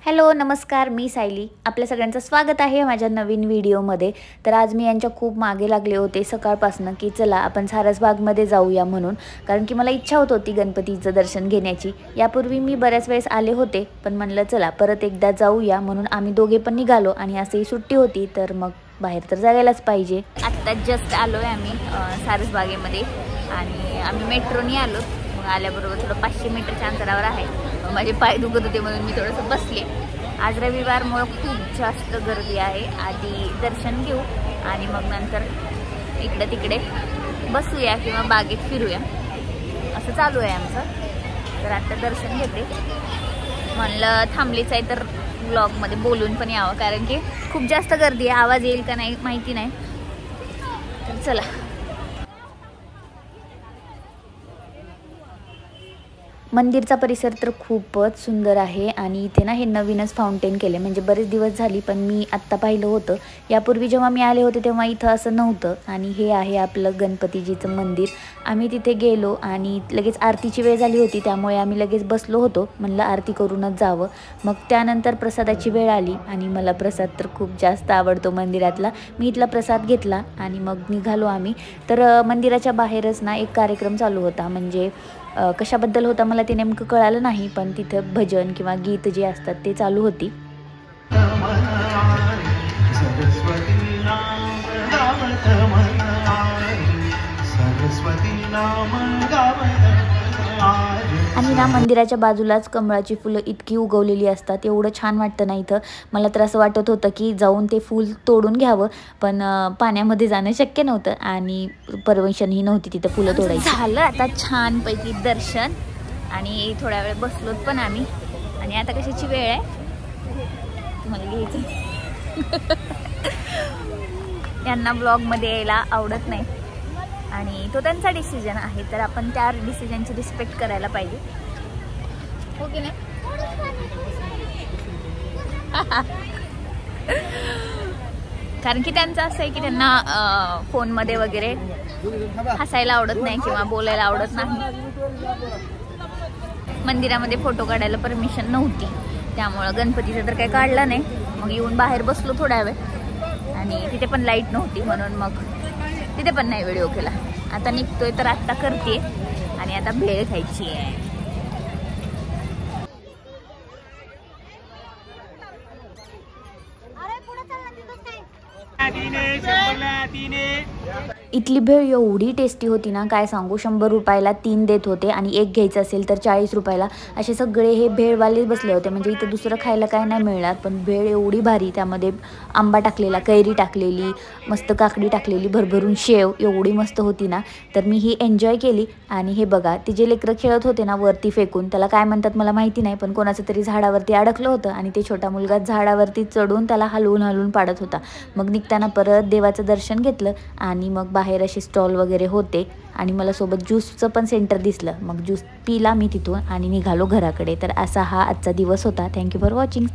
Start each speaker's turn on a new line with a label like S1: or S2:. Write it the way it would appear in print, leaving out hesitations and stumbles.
S1: Hello नमस्कार, मी सायली. आपल्या सगळ्यांचं स्वागत आहे माझ्या नवीन व्हिडिओमध्ये. तर आज मी यांच्या खूप मागे लागले होते सकाळपासून की चला आपण सारसबागमध्ये जाऊया म्हणून, कारण की मला इच्छा होत होती गणपतीचं दर्शन घेण्याची. यापूर्वी मी बऱ्याच वेळेस आले होते, पण म्हणलं चला परत एकदा जाऊया म्हणून आम्ही दोघे पण निघालो. आणि असेही सुट्टी होती तर मग बाहेर तर जायलाच पाहिजे. आत्ता जस्ट आलो आहे आम्ही सारसबागेमध्ये आणि आम्ही मेट्रोनी आलो. मग आल्याबरोबर थोडं 500 मीटरच्या अंतरावर आहे. माझे पाय दुखत होते म्हणून मी थोडंसं बसले. आज रविवारमुळे खूप जास्त गर्दी आहे. आधी दर्शन घेऊ आणि मग नंतर इकडे तिकडे बसूया किंवा बागेत फिरूया असं चालू आहे आमचं. तर आता दर्शन घेते. म्हणलं थांबलीच आहे तर व्लॉगमध्ये बोलून पण यावं, कारण की खूप जास्त गर्दी आहे. आवाज येईल का नाही माहिती नाही. तर चला. मंदिरचा परिसर तर खूपच सुंदर आहे आणि इथे ना हे नवीनच फाउंटेन केले, म्हणजे बरेच दिवस झाली पण मी आत्ता पाहिलं होतं. यापूर्वी जेव्हा मी आले होते तेव्हा इथं असं नव्हतं. आणि हे आहे आपलं गणपतीजीचं मंदिर. आम्ही तिथे गेलो आणि लगेच आरतीची वेळ झाली होती, त्यामुळे आम्ही लगेच बसलो होतो. म्हणलं आरती करूनच जावं. मग त्यानंतर प्रसादाची वेळ आली आणि मला प्रसाद तर खूप जास्त आवडतो मंदिरातला. मी इथला प्रसाद घेतला आणि मग निघालो आम्ही. तर मंदिराच्या बाहेरच ना एक कार्यक्रम चालू होता, म्हणजे कशाबद्दल होता मला ते नेमकं कळालं नाही, पण तिथं भजन किंवा गीत जे असतात ते चालू होती. आणि ना मंदिराच्या बाजूलाच कमळाची फुलं इतकी उगवलेली असतात, एवढं छान वाटतं ना इथं. मला तर असं वाटत होतं की जाऊन ते फूल तोडून घ्यावं, पण पाण्यामध्ये जाणं शक्य नव्हतं आणि परमिशनही नव्हती तिथं फुलं तोडायची. झालं आता छानपैकी दर्शन आणि थोड्या वेळ बसलोत पण आम्ही. आणि आता कशाची वेळ आहे तुम्हाला घ्यायचं. यांना ब्लॉगमध्ये यायला आवडत नाही आणि तो त्यांचा डिसिजन आहे, तर आपण त्या डिसिजनची रिस्पेक्ट करायला पाहिजे, हो की नाही. कारण की त्यांचं असं आहे की त्यांना फोनमध्ये वगैरे हसायला आवडत नाही किंवा बोलायला आवडत नाही. मंदिरामध्ये फोटो काढायला परमिशन नव्हती, त्यामुळं गणपतीचं तर काही काढला नाही. मग येऊन बाहेर बसलो थोड्या वेळ आणि तिथे पण लाईट नव्हती म्हणून मग तिथे पण नाही व्हिडिओ केला. आता निघतोय तर आत्ता करते आणि आता भेळ खायची आहे. इथली भेळ एवढी टेस्टी होती ना, काय सांगू. 100 रुपयाला 3 देत होते आणि एक घ्यायचं असेल तर 40 रुपयाला. असे सगळे हे भेळवाले बसले होते, म्हणजे इथं दुसरं खायला काय नाही मिळणार, पण भेळ एवढी भारी. त्यामध्ये आंबा टाकलेला, कैरी टाकलेली, मस्त काकडी टाकलेली, भरभरून शेव एवढी मस्त होती ना. तर मी ही एन्जॉय केली. आणि हे बघा, ते जे लेकरं खेळत होते ना वरती फेकून, त्याला काय म्हणतात मला माहिती नाही, पण कोणाचं तरी झाडावरती अडकलं होतं आणि ते छोटा मुलगा झाडावरती चढून त्याला हलवून हलवून पाडत होता. मग निघताना परत देवाचं दर्शन घेतलं आणि मग बाहेर असे स्टॉल वगैरे होते आणि मला सोबत ज्यूसचं पण सेंटर दिसलं. मग ज्यूस पिला मी तिथून आणि निघालो घराकडे. तर असा हा आजचा दिवस होता. Thank you for watching.